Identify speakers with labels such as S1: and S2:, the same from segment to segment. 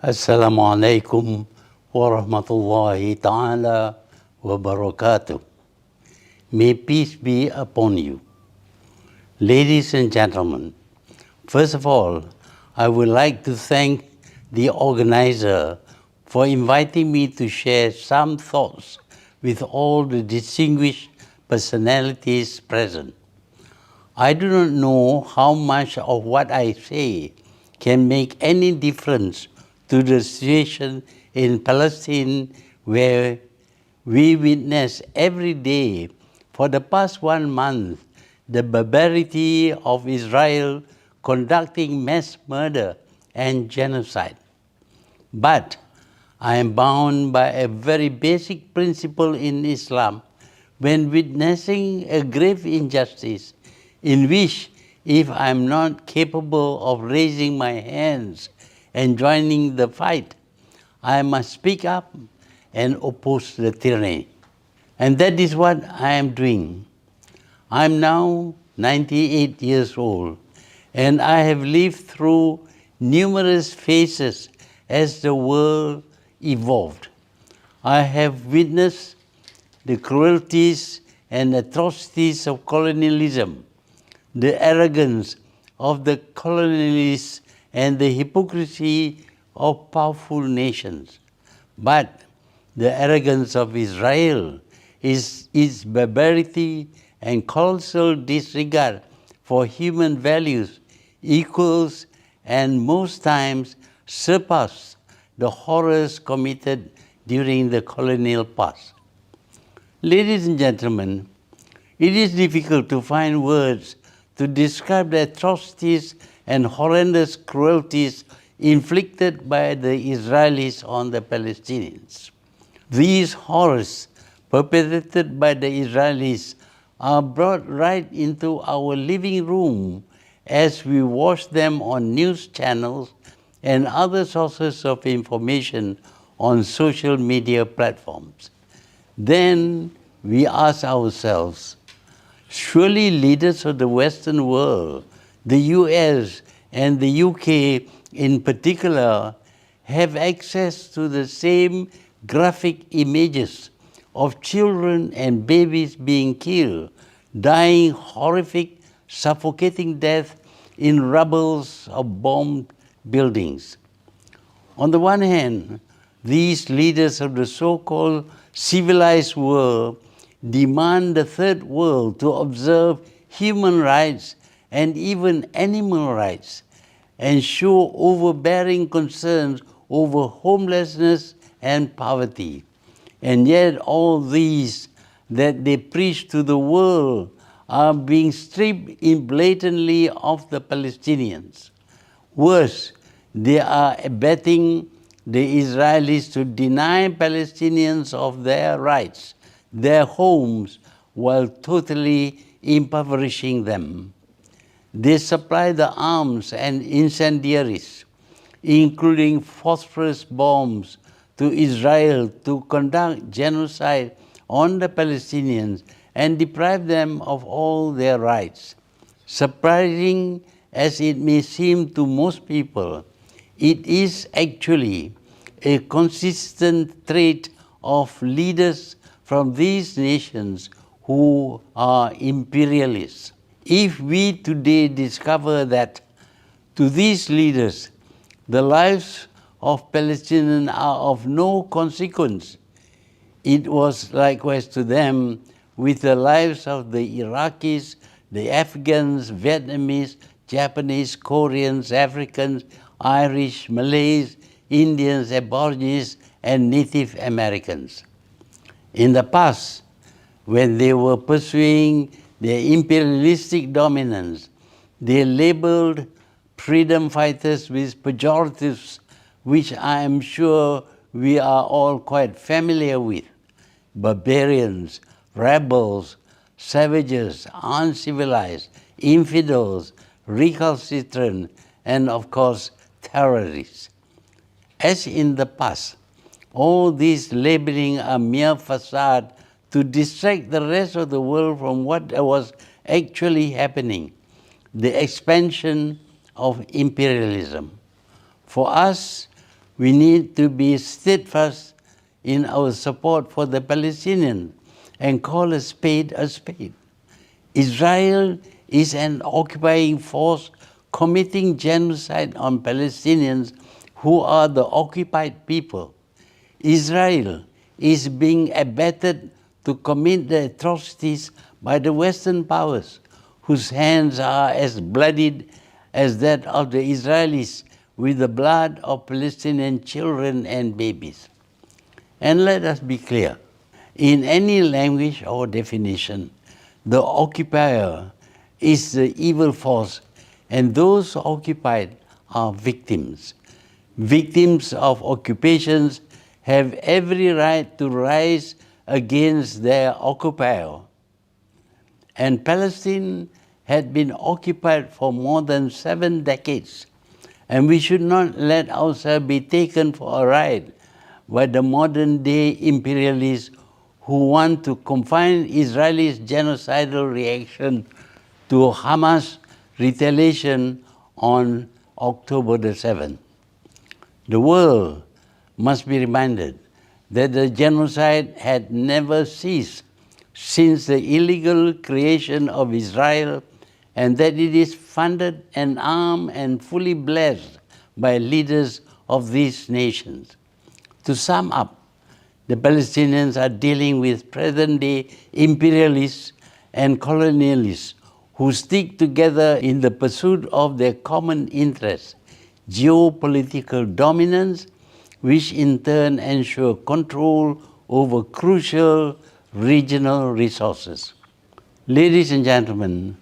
S1: Assalamu alaikum wa rahmatullahi ta'ala wa barakatuh. May peace be upon you. Ladies and gentlemen, first of all, I would like to thank the organizer for inviting me to share some thoughts with all the distinguished personalities present. I do not know how much of what I say can make any difference to the situation in Palestine, where we witness every day for the past 1 month the barbarity of Israel conducting mass murder and genocide. But I am bound by a very basic principle in Islam when witnessing a grave injustice in which, if I am not capable of raising my hands and joining the fight, I must speak up and oppose the tyranny. And that is what I am doing. I am now 98 years old, and I have lived through numerous phases as the world evolved. I have witnessed the cruelties and atrocities of colonialism, the arrogance of the colonialists, and the hypocrisy of powerful nations. But the arrogance of Israel is its barbarity and colossal disregard for human values equals and most times surpass the horrors committed during the colonial past. Ladies and gentlemen, it is difficult to find words to describe the atrocities and horrendous cruelties inflicted by the Israelis on the Palestinians. These horrors perpetrated by the Israelis are brought right into our living room as we watch them on news channels and other sources of information on social media platforms. Then we ask ourselves, surely leaders of the Western world, the US and the UK in particular, have access to the same graphic images of children and babies being killed, dying horrific, suffocating death in rubbles of bombed buildings. On the one hand, these leaders of the so-called civilized world demand the third world to observe human rights and even animal rights, and show overbearing concerns over homelessness and poverty. And yet all these that they preach to the world are being stripped blatantly of the Palestinians. Worse, they are abetting the Israelis to deny Palestinians of their rights, their homes, while totally impoverishing them. They supply the arms and incendiaries, including phosphorus bombs, to Israel to conduct genocide on the Palestinians and deprive them of all their rights. Surprising as it may seem to most people, it is actually a consistent trait of leaders from these nations who are imperialists. If we today discover that to these leaders the lives of Palestinians are of no consequence, it was likewise to them with the lives of the Iraqis, the Afghans, Vietnamese, Japanese, Koreans, Africans, Irish, Malays, Indians, Aborigines, and Native Americans. In the past, when they were pursuing their imperialistic dominance, they labeled freedom fighters with pejoratives, which I am sure we are all quite familiar with: barbarians, rebels, savages, uncivilized, infidels, recalcitrant, and of course, terrorists. As in the past, all these labeling a mere facade to distract the rest of the world from what was actually happening, the expansion of imperialism. For us, we need to be steadfast in our support for the Palestinians and call a spade a spade. Israel is an occupying force committing genocide on Palestinians who are the occupied people. Israel is being abetted to commit the atrocities by the Western powers, whose hands are as bloodied as that of the Israelis with the blood of Palestinian children and babies. And let us be clear, in any language or definition, the occupier is the evil force, and those occupied are victims. Victims of occupations have every right to rise against their occupier. And Palestine had been occupied for more than 7 decades, and we should not let ourselves be taken for a ride by the modern-day imperialists who want to confine Israel's genocidal reaction to Hamas retaliation on October the 7th. The world must be reminded that the genocide had never ceased since the illegal creation of Israel, and that it is funded and armed and fully blessed by leaders of these nations. To sum up, the Palestinians are dealing with present-day imperialists and colonialists who stick together in the pursuit of their common interests, geopolitical dominance, which in turn ensure control over crucial regional resources. Ladies and gentlemen,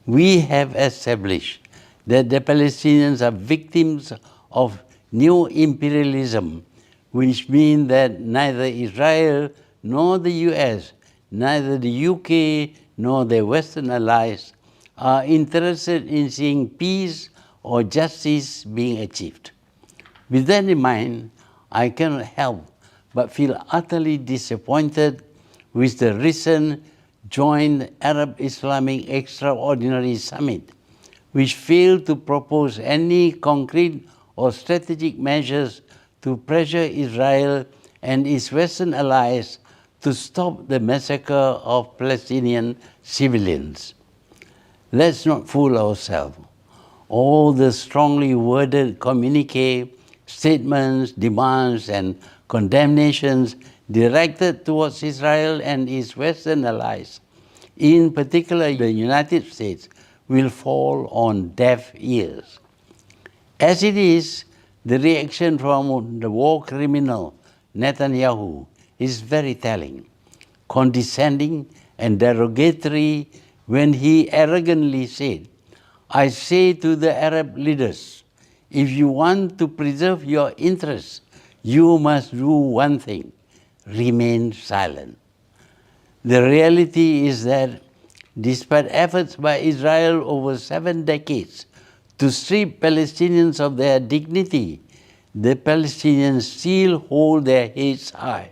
S1: we have established that the Palestinians are victims of new imperialism, which means that neither Israel nor the US, neither the UK nor their Western allies are interested in seeing peace or justice being achieved. With that in mind, I cannot help but feel utterly disappointed with the recent joint Arab-Islamic Extraordinary Summit, which failed to propose any concrete or strategic measures to pressure Israel and its Western allies to stop the massacre of Palestinian civilians. Let's not fool ourselves. All the strongly worded communique, statements, demands, and condemnations directed towards Israel and its Western allies, in particular the United States, will fall on deaf ears. As it is, the reaction from the war criminal Netanyahu is very telling, condescending and derogatory when he arrogantly said, "I say to the Arab leaders, if you want to preserve your interests, you must do one thing, remain silent." The reality is that despite efforts by Israel over 7 decades to strip Palestinians of their dignity, the Palestinians still hold their heads high.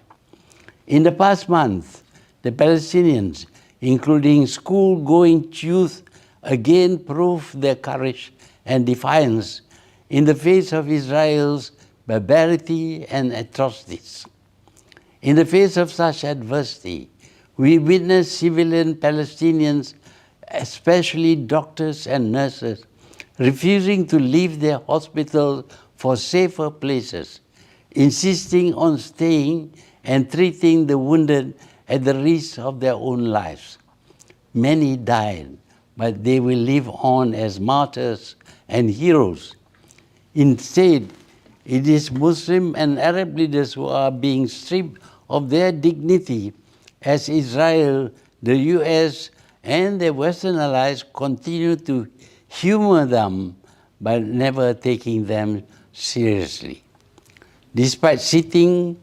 S1: In the past month, the Palestinians, including school-going youth, again proved their courage and defiance in the face of Israel's barbarity and atrocities. In the face of such adversity, we witness civilian Palestinians, especially doctors and nurses, refusing to leave their hospitals for safer places, insisting on staying and treating the wounded at the risk of their own lives. Many died, but they will live on as martyrs and heroes. Instead, it is Muslim and Arab leaders who are being stripped of their dignity as Israel, the US, and their Western allies continue to humor them by never taking them seriously. Despite sitting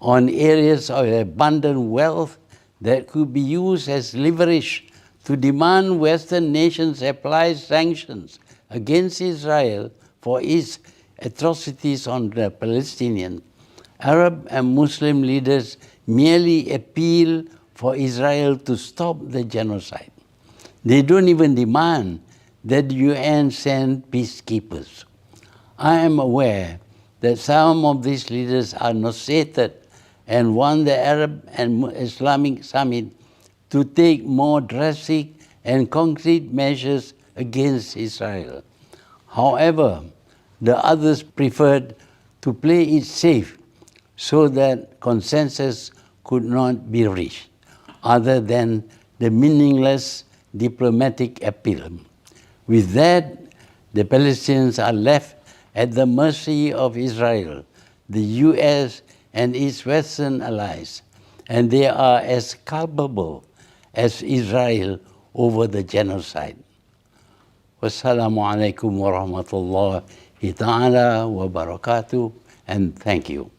S1: on areas of abundant wealth that could be used as leverage to demand Western nations apply sanctions against Israel for its atrocities on the Palestinians, Arab and Muslim leaders merely appeal for Israel to stop the genocide. They don't even demand that the UN send peacekeepers. I am aware that some of these leaders are nauseated and want the Arab and Islamic summit to take more drastic and concrete measures against Israel. However, the others preferred to play it safe so that consensus could not be reached, other than the meaningless diplomatic appeal. With that, the Palestinians are left at the mercy of Israel, the US, and its Western allies, and they are as culpable as Israel over the genocide. Wassalamu alaikum wa rahmatullahi ta'ala wa barakatuh, and thank you.